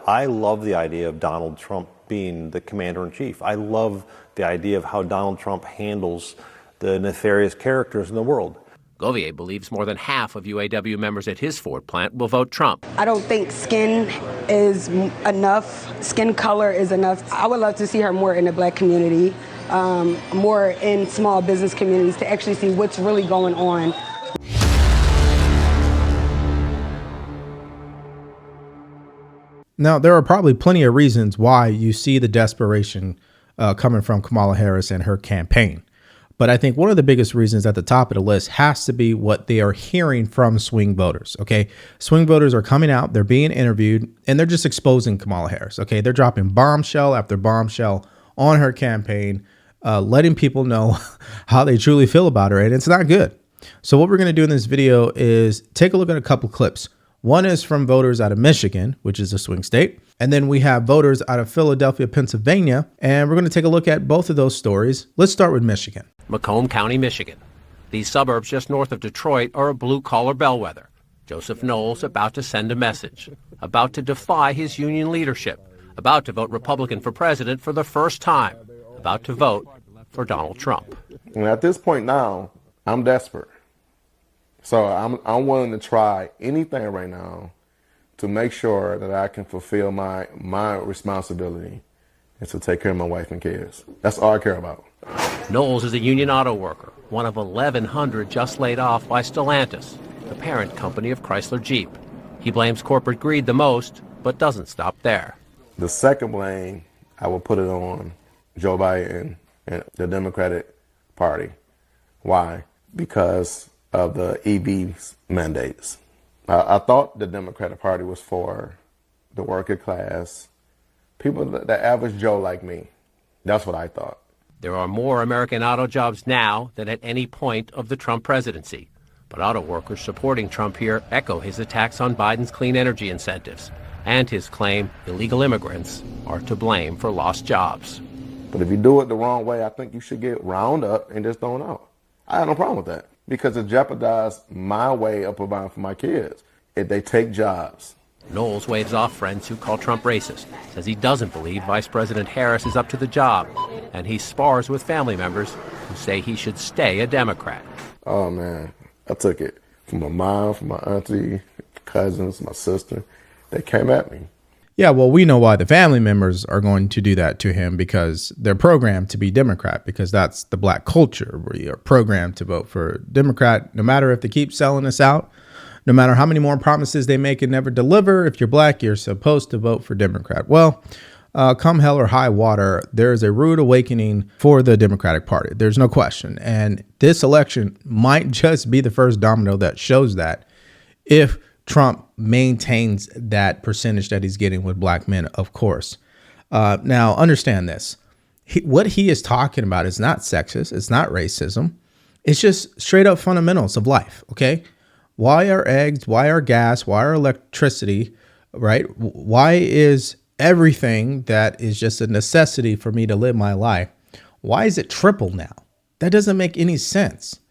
I love the idea of Donald Trump being the commander-in-chief. I love the idea of how Donald Trump handles the nefarious characters in the world. Govier believes more than half of UAW members at his Ford plant will vote Trump. I don't think skin is enough. Skin color is enough. I would love to see her more in the black community, more in small business communities, to actually see what's really going on. Now, there are probably plenty of reasons why you see the desperation coming from Kamala Harris and her campaign. But I think one of the biggest reasons at the top of the list has to be what they are hearing from swing voters. OK, swing voters are coming out, they're being interviewed, and they're just exposing Kamala Harris. OK, they're dropping bombshell after bombshell on her campaign, letting people know how they truly feel about her. And it's not good. So what we're going to do in this video is take a look at a couple clips. One is from voters out of Michigan, which is a swing state. And then we have voters out of Philadelphia, Pennsylvania. And we're going to take a look at both of those stories. Let's start with Michigan. Macomb County, Michigan. These suburbs just north of Detroit are a blue-collar bellwether. Joseph Knowles about to send a message, about to defy his union leadership, about to vote Republican for president for the first time, about to vote for Donald Trump. And at this point now, I'm desperate. So I'm willing to try anything right now to make sure that I can fulfill my responsibility and to take care of my wife and kids. That's all I care about. Knowles is a union auto worker, one of 1,100 just laid off by Stellantis, the parent company of Chrysler Jeep. He blames corporate greed the most, but doesn't stop there. The second blame, I will put it on Joe Biden and the Democratic Party. Why? Because of the EV mandates. I thought the Democratic Party was for the working class, people, the average Joe like me. That's what I thought. There are more American auto jobs now than at any point of the Trump presidency. But auto workers supporting Trump here echo his attacks on Biden's clean energy incentives and his claim illegal immigrants are to blame for lost jobs. But if you do it the wrong way, I think you should get round up and just thrown out. I have no problem with that because it jeopardizes my way of providing for my kids if they take jobs. Knowles waves off friends who call Trump racist, says he doesn't believe Vice President Harris is up to the job, and he spars with family members who say he should stay a Democrat. Oh, man, I took it from my mom, from my auntie, cousins, my sister. They came at me. Yeah, well, we know why the family members are going to do that to him because they're programmed to be Democrat, because that's the black culture where you're programmed to vote for Democrat, no matter if they keep selling us out. No matter how many more promises they make and never deliver, if you're black, you're supposed to vote for Democrat. Well, come hell or high water, there's a rude awakening for the Democratic Party. There's no question. And this election might just be the first domino that shows that if Trump maintains that percentage that he's getting with black men, of course. Now, understand this. What he is talking about is not sexist. It's not racism. It's just straight up fundamentals of life. OK. Why are eggs? Why are gas? Why are electricity? Right? Why is everything that is just a necessity for me to live my life? Why is it triple now? That doesn't make any sense.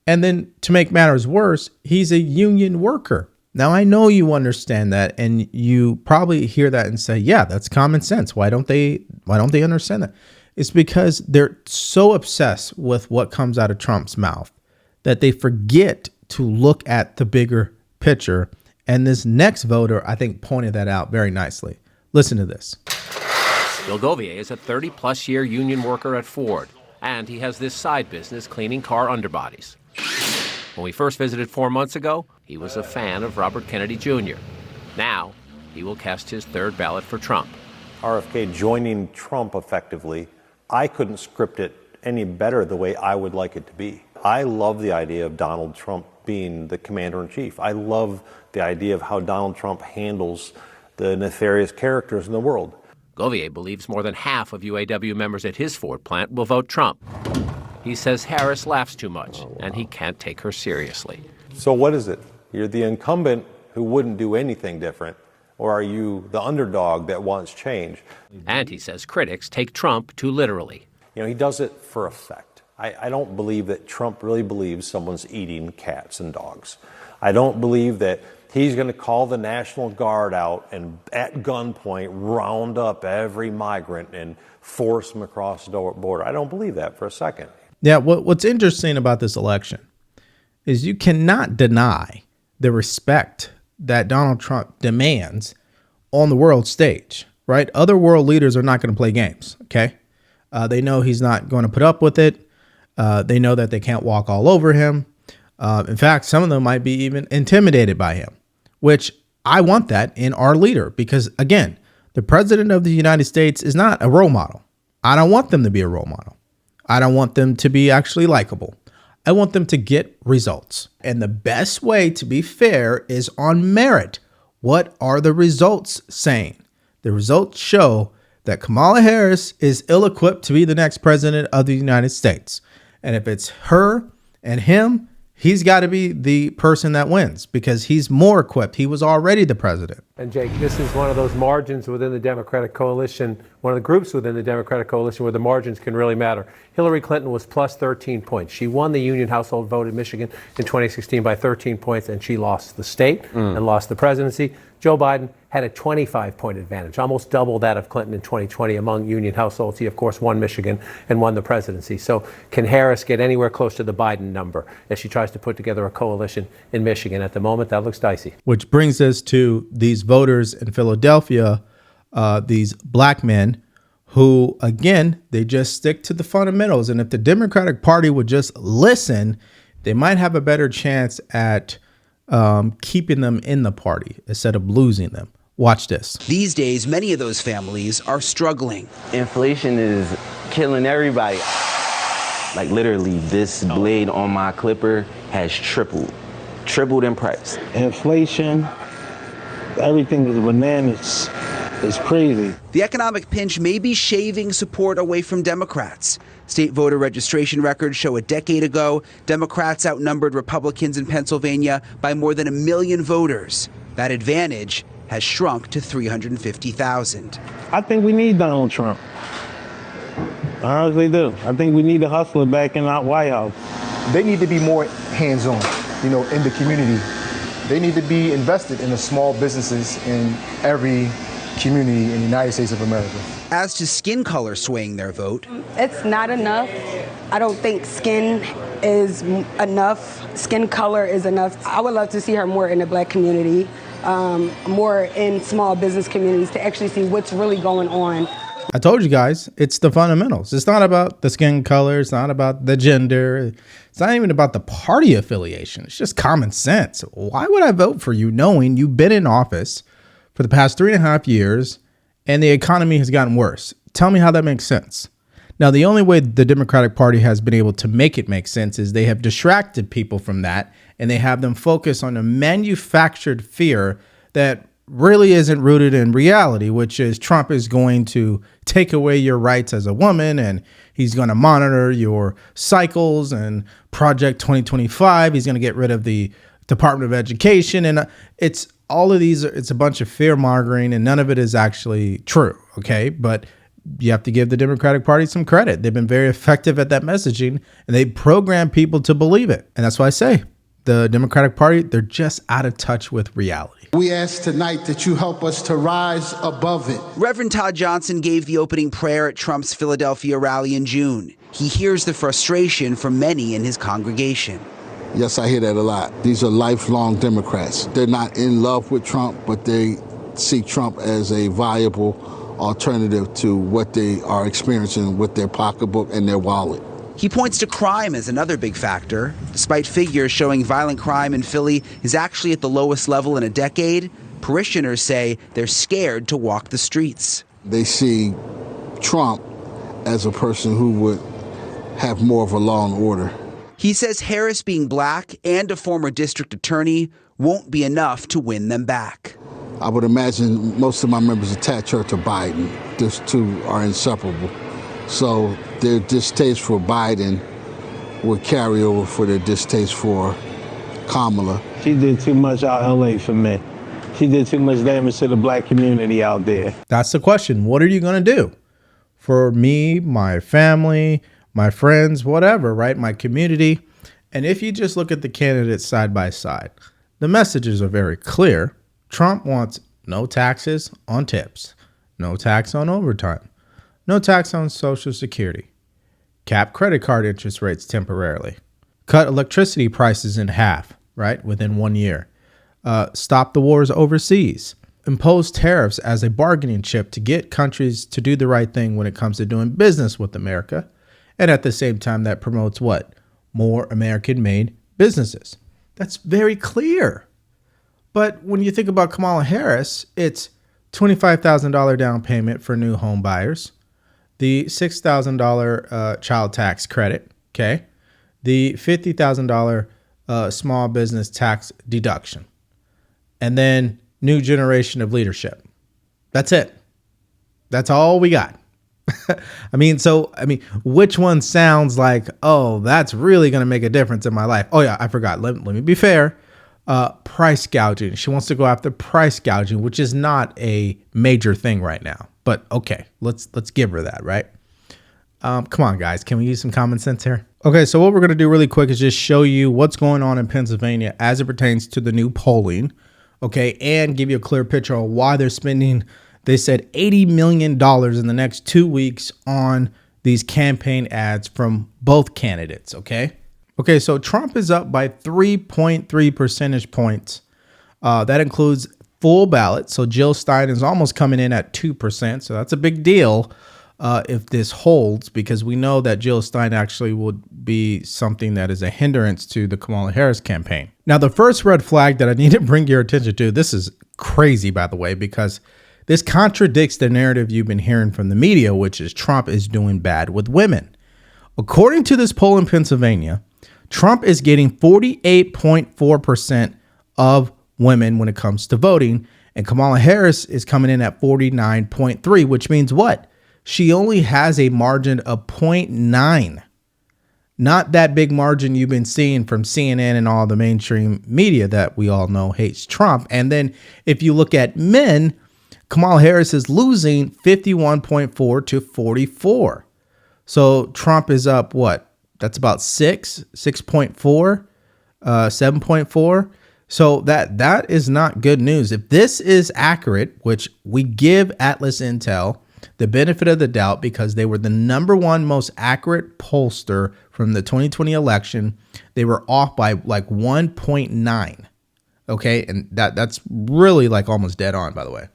And then to make matters worse, he's a union worker. Now, I know you understand that, and you probably hear that and say, yeah, that's common sense. Why don't they understand that? It's because they're so obsessed with what comes out of Trump's mouth that they forget to look at the bigger picture. And this next voter, I think, pointed that out very nicely. Listen to this. Bill Govier is a 30-plus year union worker at Ford, and he has this side business cleaning car underbodies. When we first visited 4 months ago, he was a fan of Robert Kennedy Jr. Now, he will cast his third ballot for Trump. RFK joining Trump effectively, I couldn't script it any better the way I would like it to be. I love the idea of Donald Trump being the commander-in-chief. I love the idea of how Donald Trump handles the nefarious characters in the world. Govier believes more than half of UAW members at his Ford plant will vote Trump. He says Harris laughs too much, and he can't take her seriously. So what is it? You're the incumbent who wouldn't do anything different, or are you the underdog that wants change? And he says critics take Trump too literally. You know, he does it for effect. I don't believe that Trump really believes someone's eating cats and dogs. I don't believe that He's going to call the National Guard out and at gunpoint round up every migrant and force them across the border. I don't believe that for a second. Yeah, what's interesting about this election is you cannot deny the respect that Donald Trump demands on the world stage, right? Other world leaders are not going to play games, okay? They know he's not going to put up with it. They know that they can't walk all over him. In fact, some of them might be even intimidated by him, which I want that in our leader because, again, the president of the United States is not a role model. I don't want them to be a role model. I don't want them to be actually likable. I want them to get results. And the best way to be fair is on merit. What are the results saying? The results show that Kamala Harris is ill-equipped to be the next president of the United States. And if it's her and him, he's got to be the person that wins because he's more equipped. He was already the president. And Jake, this is one of those margins within the Democratic coalition, one of the groups within the Democratic coalition where the margins can really matter. Hillary Clinton was plus 13 points. She won the union household vote in Michigan in 2016 by 13 points, and she lost the state and lost the presidency. Joe Biden had a 25-point advantage, almost double that of Clinton in 2020 among union households. He, of course, won Michigan and won the presidency. So can Harris get anywhere close to the Biden number as she tries to put together a coalition in Michigan? At the moment, that looks dicey. Which brings us to these voters in Philadelphia, these black men who, again, they just stick to the fundamentals. And if the Democratic Party would just listen, they might have a better chance at keeping them in the party instead of losing them. Watch this. These days, many of those families are struggling. Inflation is killing everybody. Like literally, this blade on my clipper has tripled in price. Inflation, everything is bananas. It's crazy. The economic pinch may be shaving support away from Democrats. State voter registration records show a decade ago, Democrats outnumbered Republicans in Pennsylvania by more than 1 million voters. That advantage has shrunk to 350,000. I think we need Donald Trump. I honestly do. I think we need a hustler back in our White House. They need to be more hands-on, in the community. They need to be invested in the small businesses in every community in the United States of America. As to skin color swaying their vote, it's not enough. I don't think skin is enough. Skin color is enough. I would love to see her more in the black community, more in small business communities to actually see what's really going on. I told you guys, it's the fundamentals. It's not about the skin color. It's not about the gender. It's not even about the party affiliation. It's just common sense. Why would I vote for you knowing you've been in office for the past 3.5 years and the economy has gotten worse? Tell me how that makes sense. Now, the only way the Democratic Party has been able to make it make sense is they have distracted people from that and they have them focus on a manufactured fear that really isn't rooted in reality, which is Trump is going to take away your rights as a woman and he's going to monitor your cycles and Project 2025. He's going to get rid of the Department of Education. And it's all of these. It's a bunch of fear mongering and none of it is actually true. OK, but you have to give the Democratic Party some credit. They've been very effective at that messaging and they program people to believe it. And that's why I say the Democratic Party, they're just out of touch with reality. We ask tonight that you help us to rise above it. Reverend Todd Johnson gave the opening prayer at Trump's Philadelphia rally in June. He hears the frustration from many in his congregation. Yes, I hear that a lot. These are lifelong Democrats. They're not in love with Trump, but they see Trump as a viable alternative to what they are experiencing with their pocketbook and their wallet. He points to crime as another big factor. Despite figures showing violent crime in Philly is actually at the lowest level in a decade, parishioners say they're scared to walk the streets. They see Trump as a person who would have more of a law and order. He says Harris being black and a former district attorney won't be enough to win them back. I would imagine most of my members attach her to Biden. Those two are inseparable. So their distaste for Biden will carry over for their distaste for Kamala. She did too much out in LA for me. She did too much damage to the black community out there. That's the question. What are you going to do for me, my family, my friends, whatever, right? My community. And if you just look at the candidates side by side, the messages are very clear. Trump wants no taxes on tips, no tax on overtime, no tax on Social Security, cap credit card interest rates temporarily, cut electricity prices in half, right, within 1 year, stop the wars overseas, impose tariffs as a bargaining chip to get countries to do the right thing when it comes to doing business with America, and at the same time that promotes what? More American-made businesses. That's very clear. But when you think about Kamala Harris, it's $25,000 down payment for new home buyers, the $6,000 child tax credit, okay, the $50,000 small business tax deduction, and then new generation of leadership. That's it. That's all we got. I mean, which one sounds like, oh, that's really going to make a difference in my life? Oh, yeah, I forgot. Let me be fair. Price gouging. She wants to go after price gouging, which is not a major thing right now. But okay, let's give her that, right? Come on, guys. Can we use some common sense here? Okay, so what we're going to do really quick is just show you what's going on in Pennsylvania as it pertains to the new polling, okay, and give you a clear picture of why they're spending, they said, $80 million in the next 2 weeks on these campaign ads from both candidates, okay? Okay, so Trump is up by 3.3 percentage points. That includes full ballot. So Jill Stein is almost coming in at 2%. So that's a big deal if this holds, because we know that Jill Stein actually would be something that is a hindrance to the Kamala Harris campaign. Now, the first red flag that I need to bring your attention to, this is crazy, by the way, because this contradicts the narrative you've been hearing from the media, which is Trump is doing bad with women. According to this poll in Pennsylvania, Trump is getting 48.4% of women when it comes to voting, and Kamala Harris is coming in at 49.3%, which means what? She only has a margin of 0.9. Not that big margin you've been seeing from CNN and all the mainstream media that we all know hates Trump. And then if you look at men, Kamala Harris is losing 51.4 to 44. So Trump is up what? That's about 6.4, 7.4. So that is not good news. If this is accurate, which we give Atlas Intel the benefit of the doubt because they were the #1 most accurate pollster from the 2020 election, they were off by like 1.9. Okay, and that's really like almost dead on, by the way.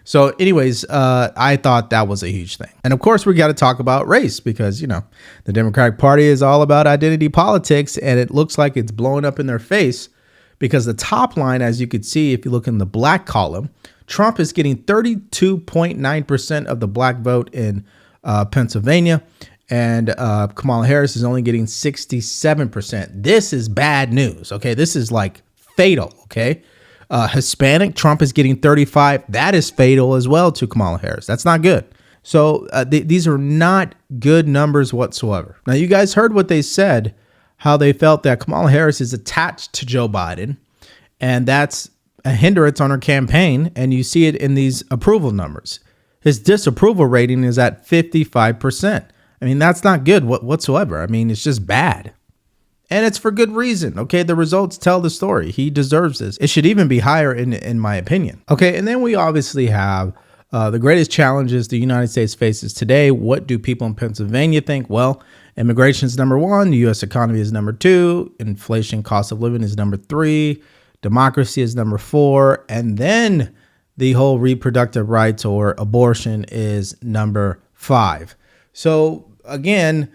So anyways, I thought that was a huge thing. And of course, we got to talk about race because, you know, the Democratic Party is all about identity politics, and it looks like it's blowing up in their face because the top line, as you could see, if you look in the black column, Trump is getting 32.9% of the black vote in Pennsylvania, and Kamala Harris is only getting 67%. This is bad news. Okay, this is like fatal. Okay. Hispanic, Trump is getting 35. That is fatal as well to Kamala Harris. That's not good. So these are not good numbers whatsoever. Now, you guys heard what they said, how they felt that Kamala Harris is attached to Joe Biden, and that's a hindrance on her campaign. And you see it in these approval numbers. His disapproval rating is at 55%. I mean, that's not good whatsoever. I mean, it's just bad. And it's for good reason. Okay, the results tell the story. He deserves this. It should even be higher in my opinion. Okay, and then we obviously have the greatest challenges the United States faces today. What do people in Pennsylvania think? Well, immigration is #1. The U.S. economy is #2. Inflation, cost of living is #3. Democracy is #4. And then the whole reproductive rights or abortion is #5. So again,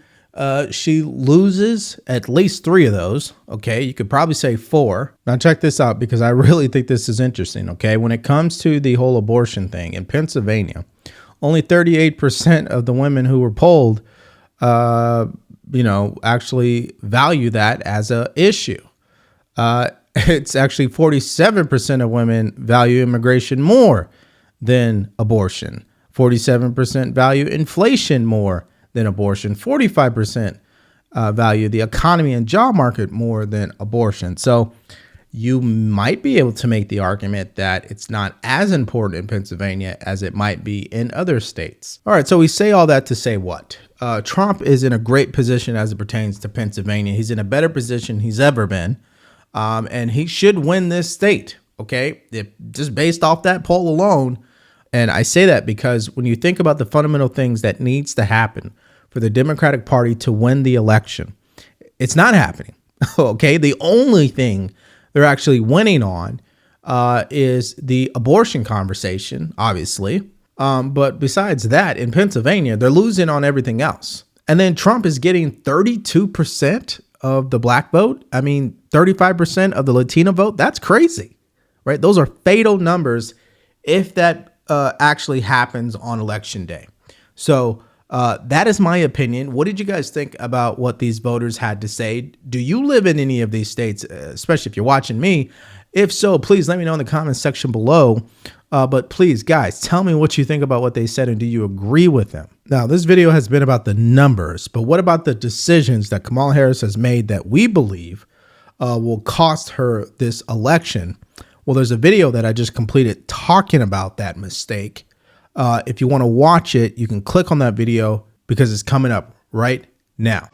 she loses at least 3 of those. Okay, you could probably say 4. Now check this out because I really think this is interesting. Okay, when it comes to the whole abortion thing in Pennsylvania, only 38% of the women who were polled, actually value that as a issue. It's actually 47% of women value immigration more than abortion. 47% value inflation more than abortion. 45% value the economy and job market more than abortion. So you might be able to make the argument that it's not as important in Pennsylvania as it might be in other states. All right, so we say all that to say what? Trump is in a great position as it pertains to Pennsylvania. He's in a better position he's ever been. and he should win this state. Okay, just based off that poll alone. And I say that because when you think about the fundamental things that needs to happen for the Democratic Party to win the election, it's not happening. Okay, the only thing they're actually winning on is the abortion conversation, obviously. But besides that, in Pennsylvania, they're losing on everything else. And then Trump is getting 32% of the black vote. I mean, 35% of the Latino vote. That's crazy, right? Those are fatal numbers if that actually happens on election day. So that is my opinion. What did you guys think about what these voters had to say? Do you live in any of these states, especially if you're watching me? If so, please let me know in the comments section below. But please, guys, tell me what you think about what they said and do you agree with them? Now, this video has been about the numbers, but what about the decisions that Kamala Harris has made that we believe will cost her this election? Well, there's a video that I just completed talking about that mistake. If you want to watch it, you can click on that video because it's coming up right now.